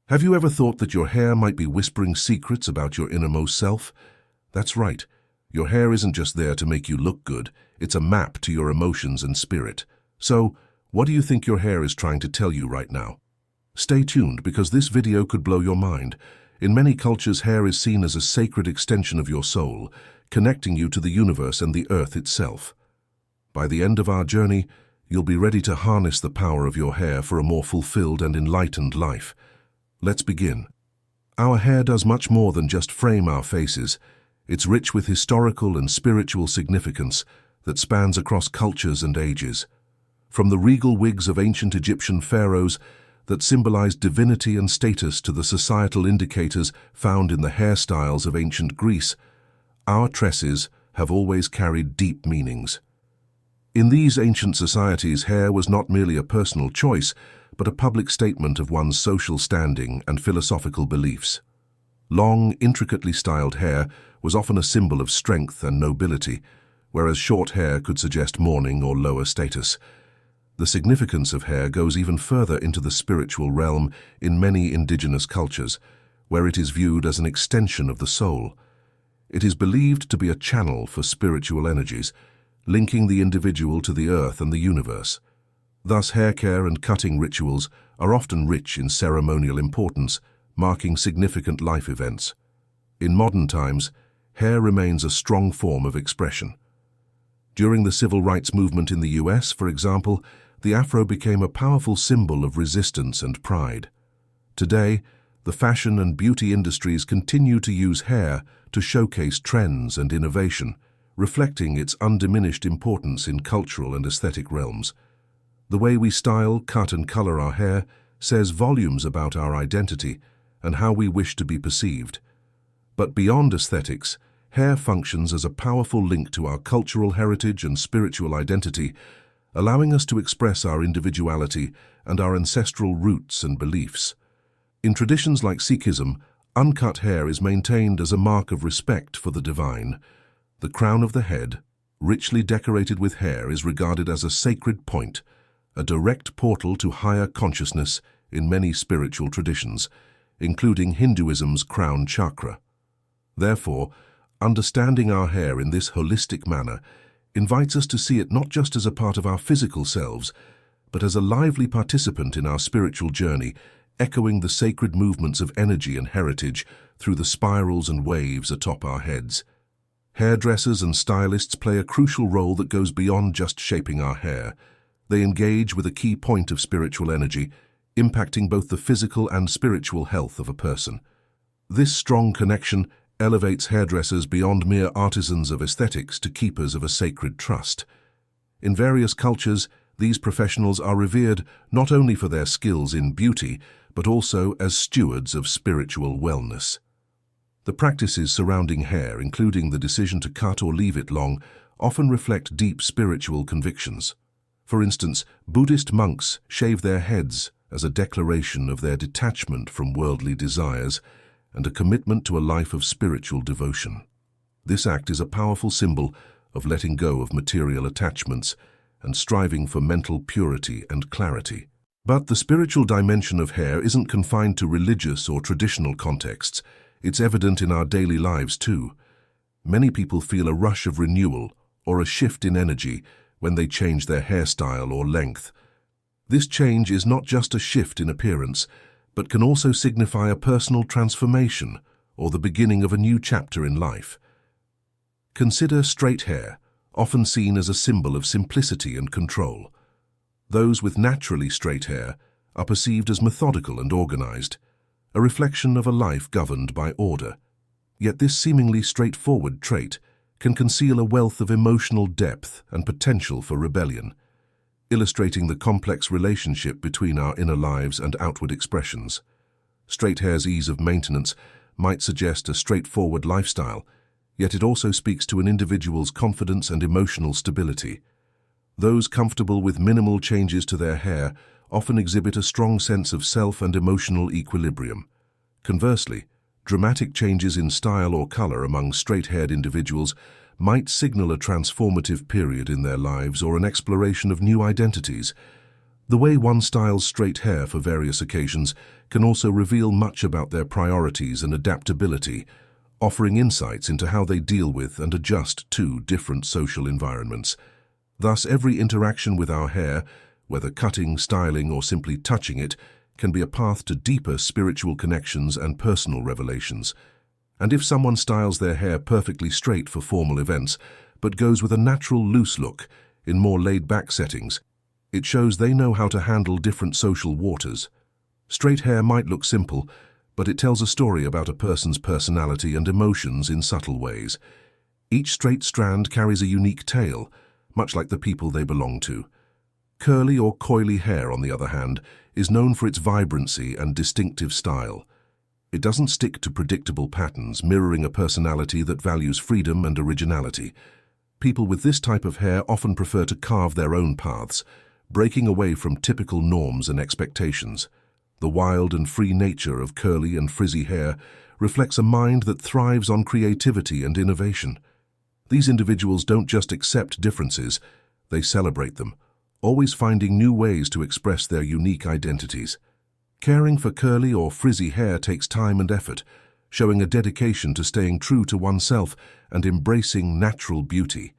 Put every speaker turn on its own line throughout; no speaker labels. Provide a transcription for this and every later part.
Have you ever thought that your hair might be whispering secrets about your innermost self? That's right. Your hair isn't just there to make you look good, it's a map to your emotions and spirit. So, what do you think your hair is trying to tell you right now? Stay tuned because this video could blow your mind. In many cultures, hair is seen as a sacred extension of your soul, connecting you to the universe and the earth itself. By the end of our journey, you'll be ready to harness the power of your hair for a more fulfilled and enlightened life. Let's begin. Our hair does much more than just frame our faces. It's rich with historical and spiritual significance that spans across cultures and ages. From the regal wigs of ancient Egyptian pharaohs that symbolized divinity and status to the societal indicators found in the hairstyles of ancient Greece, our tresses have always carried deep meanings. In these ancient societies, hair was not merely a personal choice, but a public statement of one's social standing and philosophical beliefs. Long, intricately styled hair was often a symbol of strength and nobility, whereas short hair could suggest mourning or lower status. The significance of hair goes even further into the spiritual realm in many indigenous cultures, where it is viewed as an extension of the soul. It is believed to be a channel for spiritual energies, linking the individual to the earth and the universe. Thus, hair care and cutting rituals are often rich in ceremonial importance, marking significant life events. In modern times, hair remains a strong form of expression. During the civil rights movement in the US, for example, the afro became a powerful symbol of resistance and pride. Today, the fashion and beauty industries continue to use hair to showcase trends and innovation, reflecting its undiminished importance in cultural and aesthetic realms. The way we style, cut and color our hair says volumes about our identity and how we wish to be perceived. But beyond aesthetics, hair functions as a powerful link to our cultural heritage and spiritual identity, allowing us to express our individuality and our ancestral roots and beliefs. In traditions like Sikhism, uncut hair is maintained as a mark of respect for the divine. The crown of the head, richly decorated with hair, is regarded as a sacred point, a direct portal to higher consciousness in many spiritual traditions, including Hinduism's crown chakra. Therefore, understanding our hair in this holistic manner invites us to see it not just as a part of our physical selves, but as a lively participant in our spiritual journey, echoing the sacred movements of energy and heritage through the spirals and waves atop our heads. Hairdressers and stylists play a crucial role that goes beyond just shaping our hair. They engage with a key point of spiritual energy, impacting both the physical and spiritual health of a person. This strong connection elevates hairdressers beyond mere artisans of aesthetics to keepers of a sacred trust. In various cultures, these professionals are revered not only for their skills in beauty, but also as stewards of spiritual wellness. The practices surrounding hair, including the decision to cut or leave it long, often reflect deep spiritual convictions. For instance, Buddhist monks shave their heads as a declaration of their detachment from worldly desires and a commitment to a life of spiritual devotion. This act is a powerful symbol of letting go of material attachments and striving for mental purity and clarity. But the spiritual dimension of hair isn't confined to religious or traditional contexts. It's evident in our daily lives too. Many people feel a rush of renewal or a shift in energy when they change their hairstyle or length. This change is not just a shift in appearance, but can also signify a personal transformation or the beginning of a new chapter in life. Consider straight hair, often seen as a symbol of simplicity and control. Those with naturally straight hair are perceived as methodical and organized, a reflection of a life governed by order. Yet this seemingly straightforward trait can conceal a wealth of emotional depth and potential for rebellion, illustrating the complex relationship between our inner lives and outward expressions. Straight hair's ease of maintenance might suggest a straightforward lifestyle, yet it also speaks to an individual's confidence and emotional stability. Those comfortable with minimal changes to their hair often exhibit a strong sense of self and emotional equilibrium. Conversely, dramatic changes in style or color among straight-haired individuals might signal a transformative period in their lives or an exploration of new identities. The way one styles straight hair for various occasions can also reveal much about their priorities and adaptability, offering insights into how they deal with and adjust to different social environments. Thus, every interaction with our hair, whether cutting, styling, or simply touching it, can be a path to deeper spiritual connections and personal revelations. And if someone styles their hair perfectly straight for formal events, but goes with a natural loose look in more laid-back settings, it shows they know how to handle different social waters. Straight hair might look simple, but it tells a story about a person's personality and emotions in subtle ways. Each straight strand carries a unique tale, much like the people they belong to. Curly or coily hair, on the other hand, is known for its vibrancy and distinctive style. It doesn't stick to predictable patterns, mirroring a personality that values freedom and originality. People with this type of hair often prefer to carve their own paths, breaking away from typical norms and expectations. The wild and free nature of curly and frizzy hair reflects a mind that thrives on creativity and innovation. These individuals don't just accept differences, they celebrate them, always finding new ways to express their unique identities. Caring for curly or frizzy hair takes time and effort, showing a dedication to staying true to oneself and embracing natural beauty.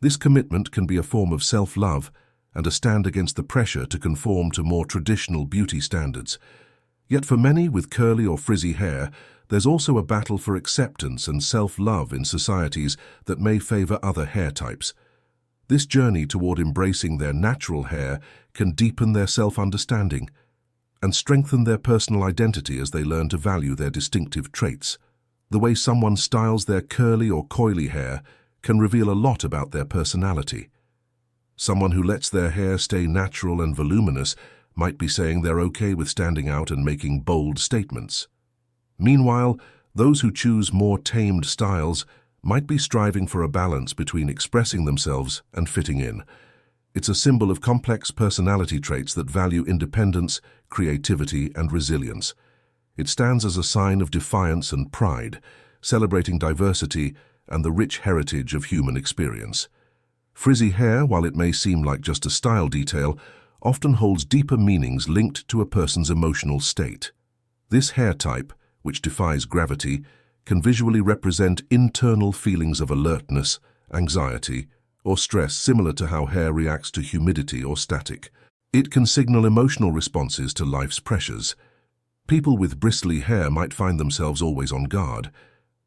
This commitment can be a form of self-love and a stand against the pressure to conform to more traditional beauty standards. Yet for many with curly or frizzy hair, there's also a battle for acceptance and self-love in societies that may favor other hair types. This journey toward embracing their natural hair can deepen their self-understanding and strengthen their personal identity as they learn to value their distinctive traits. The way someone styles their curly or coily hair can reveal a lot about their personality. Someone who lets their hair stay natural and voluminous might be saying they're okay with standing out and making bold statements. Meanwhile, those who choose more tamed styles might be striving for a balance between expressing themselves and fitting in. It's a symbol of complex personality traits that value independence, creativity, and resilience. It stands as a sign of defiance and pride, celebrating diversity and the rich heritage of human experience. Frizzy hair, while it may seem like just a style detail, often holds deeper meanings linked to a person's emotional state. This hair type, which defies gravity, can visually represent internal feelings of alertness, anxiety, or stress similar to how hair reacts to humidity or static. It can signal emotional responses to life's pressures. People with bristly hair might find themselves always on guard.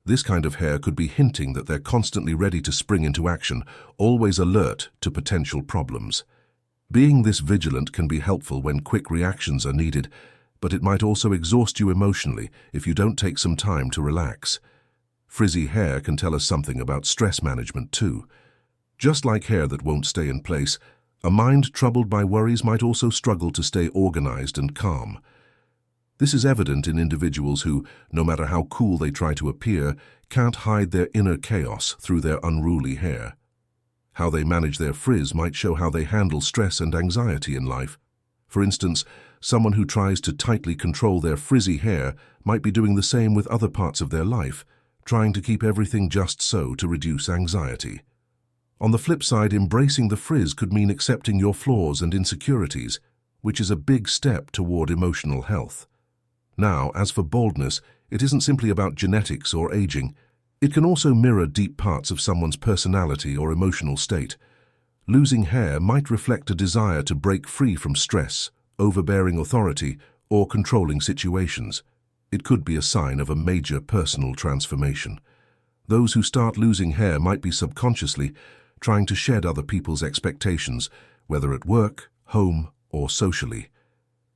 This kind of hair could be hinting that they're constantly ready to spring into action, always alert to potential problems. Being this vigilant can be helpful when quick reactions are needed, but it might also exhaust you emotionally if you don't take some time to relax. Frizzy hair can tell us something about stress management too. Just like hair that won't stay in place, a mind troubled by worries might also struggle to stay organized and calm. This is evident in individuals who, no matter how cool they try to appear, can't hide their inner chaos through their unruly hair. How they manage their frizz might show how they handle stress and anxiety in life. For instance, someone who tries to tightly control their frizzy hair might be doing the same with other parts of their life, trying to keep everything just so to reduce anxiety. On the flip side, embracing the frizz could mean accepting your flaws and insecurities, which is a big step toward emotional health. Now, as for boldness, it isn't simply about genetics or aging. It can also mirror deep parts of someone's personality or emotional state. Losing hair might reflect a desire to break free from stress, overbearing authority, or controlling situations. It could be a sign of a major personal transformation. Those who start losing hair might be subconsciously trying to shed other people's expectations, whether at work, home, or socially.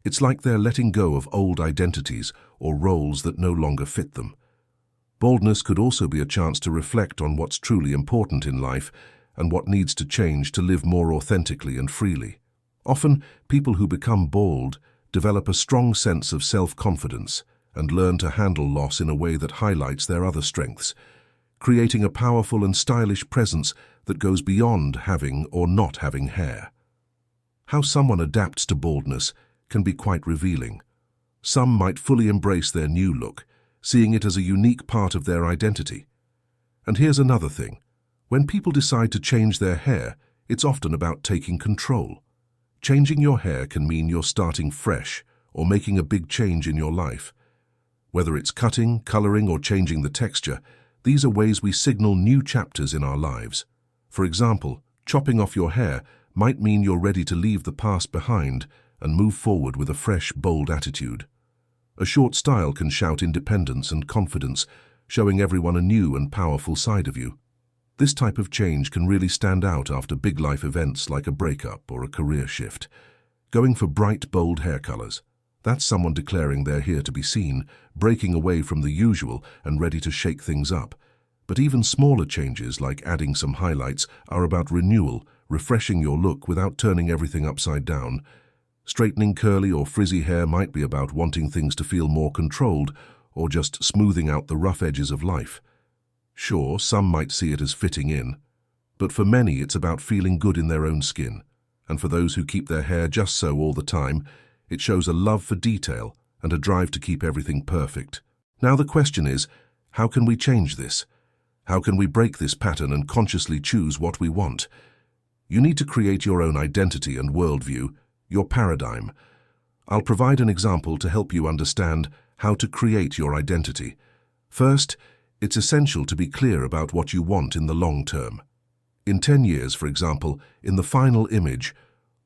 It's like they're letting go of old identities or roles that no longer fit them. Boldness could also be a chance to reflect on what's truly important in life and what needs to change to live more authentically and freely. Often, people who become bold develop a strong sense of self-confidence and learn to handle loss in a way that highlights their other strengths, creating a powerful and stylish presence that goes beyond having or not having hair. How someone adapts to boldness can be quite revealing. Some might fully embrace their new look, seeing it as a unique part of their identity. And here's another thing. When people decide to change their hair, it's often about taking control. Changing your hair can mean you're starting fresh or making a big change in your life. Whether it's cutting, coloring, or changing the texture, these are ways we signal new chapters in our lives. For example, chopping off your hair might mean you're ready to leave the past behind and move forward with a fresh, bold attitude. A short style can shout independence and confidence, showing everyone a new and powerful side of you. This type of change can really stand out after big life events like a breakup or a career shift. Going for bright, bold hair colors. That's someone declaring they're here to be seen, breaking away from the usual and ready to shake things up. But even smaller changes, like adding some highlights, are about renewal, refreshing your look without turning everything upside down. Straightening curly or frizzy hair might be about wanting things to feel more controlled or just smoothing out the rough edges of life. Sure, some might see it as fitting in, but for many it's about feeling good in their own skin. And for those who keep their hair just so all the time, it shows a love for detail and a drive to keep everything perfect. Now the question is, how can we change this? How can we break this pattern and consciously choose what we want? You need to create your own identity and worldview, your paradigm. I'll provide an example to help you understand how to create your identity. First, it's essential to be clear about what you want in the long term. In 10 years, for example, in the final image,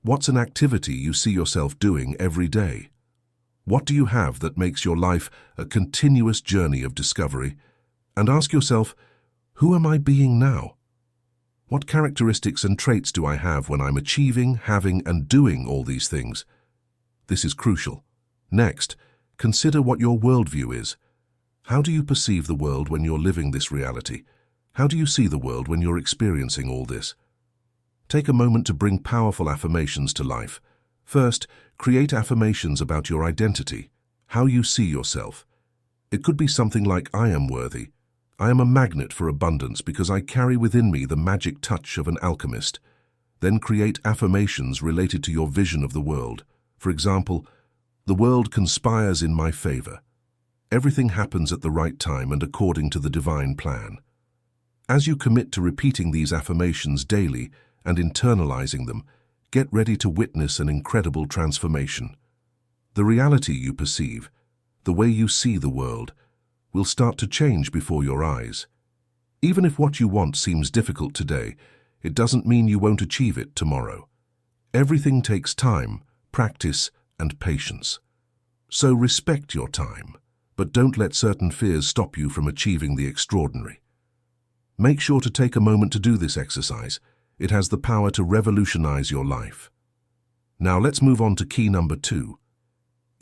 what's an activity you see yourself doing every day? What do you have that makes your life a continuous journey of discovery? And ask yourself, who am I being now? What characteristics and traits do I have when I'm achieving, having, and doing all these things? This is crucial. Next, consider what your worldview is. How do you perceive the world when you're living this reality? How do you see the world when you're experiencing all this? Take a moment to bring powerful affirmations to life. First, create affirmations about your identity, how you see yourself. It could be something like, I am worthy. I am a magnet for abundance because I carry within me the magic touch of an alchemist. Then create affirmations related to your vision of the world. For example, the world conspires in my favor. Everything happens at the right time and according to the divine plan. As you commit to repeating these affirmations daily and internalizing them, get ready to witness an incredible transformation. The reality you perceive, the way you see the world, will start to change before your eyes. Even if what you want seems difficult today, it doesn't mean you won't achieve it tomorrow. Everything takes time, practice, and patience. So respect your time, but don't let certain fears stop you from achieving the extraordinary. Make sure to take a moment to do this exercise. It has the power to revolutionize your life. Now let's move on to key number 2.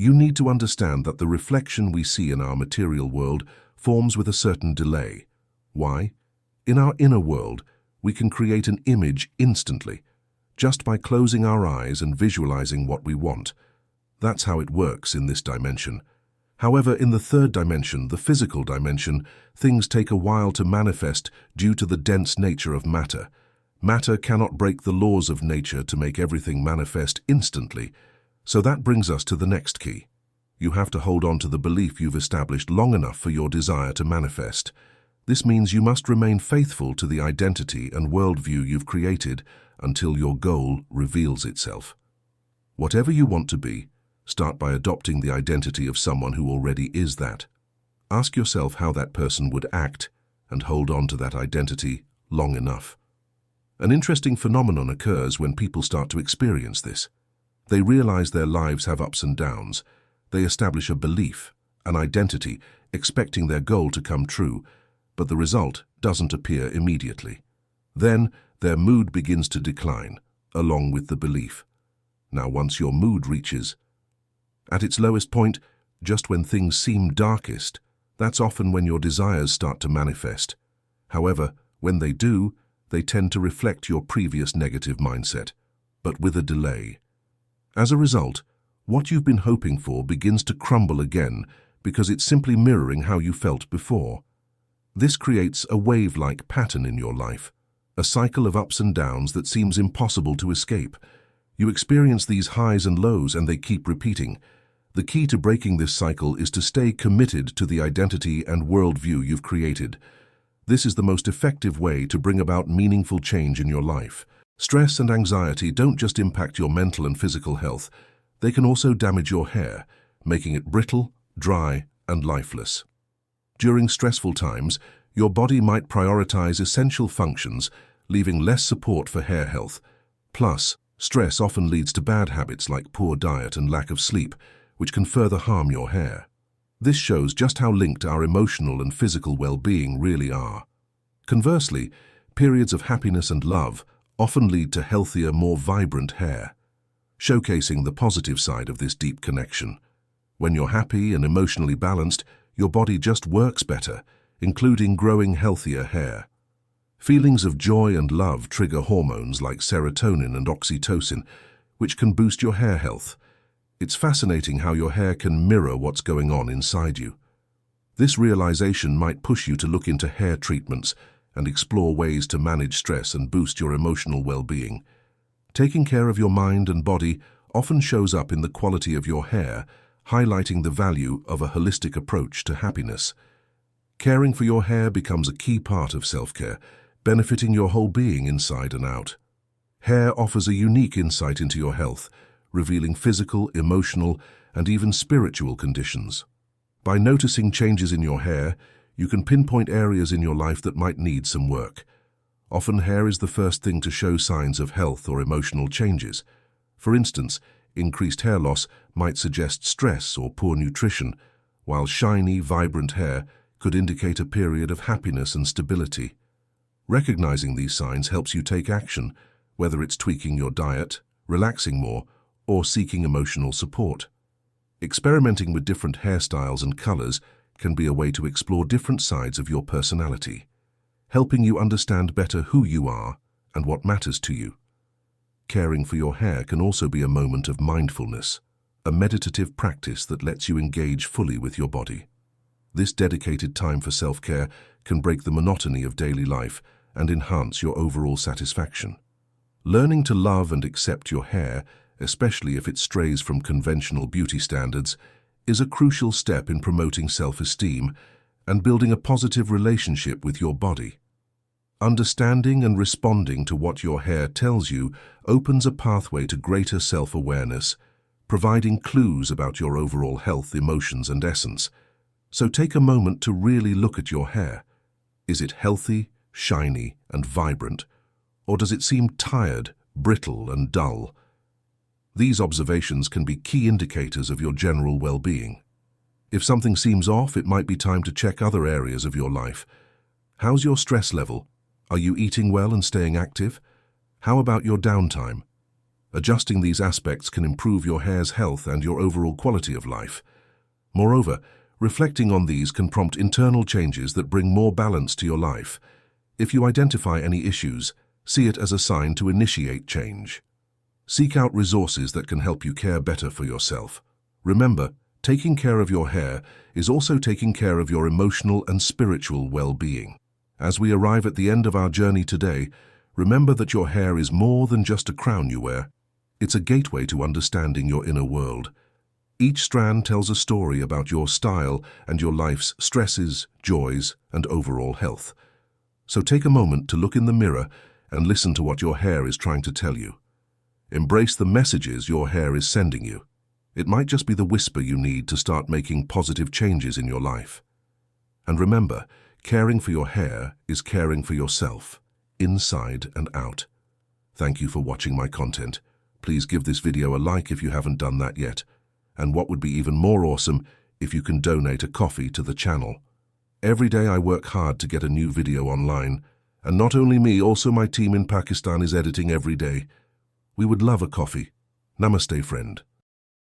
You need to understand that the reflection we see in our material world forms with a certain delay. Why? In our inner world, we can create an image instantly, just by closing our eyes and visualizing what we want. That's how it works in this dimension. However, in the third dimension, the physical dimension, things take a while to manifest due to the dense nature of matter. Matter cannot break the laws of nature to make everything manifest instantly. So that brings us to the next key. You have to hold on to the belief you've established long enough for your desire to manifest. This means you must remain faithful to the identity and worldview you've created until your goal reveals itself. Whatever you want to be, start by adopting the identity of someone who already is that. Ask yourself how that person would act and hold on to that identity long enough. An interesting phenomenon occurs when people start to experience this. They realize their lives have ups and downs. They establish a belief, an identity, expecting their goal to come true, but the result doesn't appear immediately. Then their mood begins to decline, along with the belief. Now, once your mood reaches at its lowest point, just when things seem darkest, that's often when your desires start to manifest. However, when they do, they tend to reflect your previous negative mindset, but with a delay. As a result, what you've been hoping for begins to crumble again because it's simply mirroring how you felt before. This creates a wave-like pattern in your life, a cycle of ups and downs that seems impossible to escape. You experience these highs and lows and they keep repeating. The key to breaking this cycle is to stay committed to the identity and worldview you've created. This is the most effective way to bring about meaningful change in your life. Stress and anxiety don't just impact your mental and physical health, they can also damage your hair, making it brittle, dry, and lifeless. During stressful times, your body might prioritize essential functions, leaving less support for hair health. Plus, stress often leads to bad habits like poor diet and lack of sleep, which can further harm your hair. This shows just how linked our emotional and physical well-being really are. Conversely, periods of happiness and love often lead to healthier, more vibrant hair, showcasing the positive side of this deep connection. When you're happy and emotionally balanced, your body just works better, including growing healthier hair. Feelings of joy and love trigger hormones like serotonin and oxytocin, which can boost your hair health. It's fascinating how your hair can mirror what's going on inside you. This realization might push you to look into hair treatments and explore ways to manage stress and boost your emotional well-being. Taking care of your mind and body often shows up in the quality of your hair, highlighting the value of a holistic approach to happiness. Caring for your hair becomes a key part of self-care, benefiting your whole being inside and out. Hair offers a unique insight into your health, revealing physical, emotional, and even spiritual conditions. By noticing changes in your hair, you can pinpoint areas in your life that might need some work. Often hair is the first thing to show signs of health or emotional changes. For instance, increased hair loss might suggest stress or poor nutrition, while shiny, vibrant hair could indicate a period of happiness and stability. Recognizing these signs helps you take action, whether it's tweaking your diet, relaxing more, or seeking emotional support. Experimenting with different hairstyles and colors can be a way to explore different sides of your personality, helping you understand better who you are and what matters to you. Caring for your hair can also be a moment of mindfulness, a meditative practice that lets you engage fully with your body. This dedicated time for self-care can break the monotony of daily life and enhance your overall satisfaction. Learning to love and accept your hair, especially if it strays from conventional beauty standards, is a crucial step in promoting self-esteem and building a positive relationship with your body. Understanding and responding to what your hair tells you opens a pathway to greater self-awareness, providing clues about your overall health, emotions, and essence. So take a moment to really look at your hair. Is it healthy, shiny, and vibrant, or does it seem tired, brittle, and dull? These observations can be key indicators of your general well-being. If something seems off, it might be time to check other areas of your life. How's your stress level? Are you eating well and staying active? How about your downtime? Adjusting these aspects can improve your hair's health and your overall quality of life. Moreover, reflecting on these can prompt internal changes that bring more balance to your life. If you identify any issues, see it as a sign to initiate change. Seek out resources that can help you care better for yourself. Remember, taking care of your hair is also taking care of your emotional and spiritual well-being. As we arrive at the end of our journey today, remember that your hair is more than just a crown you wear. It's a gateway to understanding your inner world. Each strand tells a story about your style and your life's stresses, joys, and overall health. So take a moment to look in the mirror and listen to what your hair is trying to tell you. Embrace the messages your hair is sending you. It might just be the whisper you need to start making positive changes in your life. And remember, caring for your hair is caring for yourself, inside and out. Thank you for watching my content. Please give this video a like if you haven't done that yet. And what would be even more awesome if you can donate a coffee to the channel. Every day I work hard to get a new video online. And not only me, also my team in Pakistan is editing every day. We would love a coffee. Namaste, friend.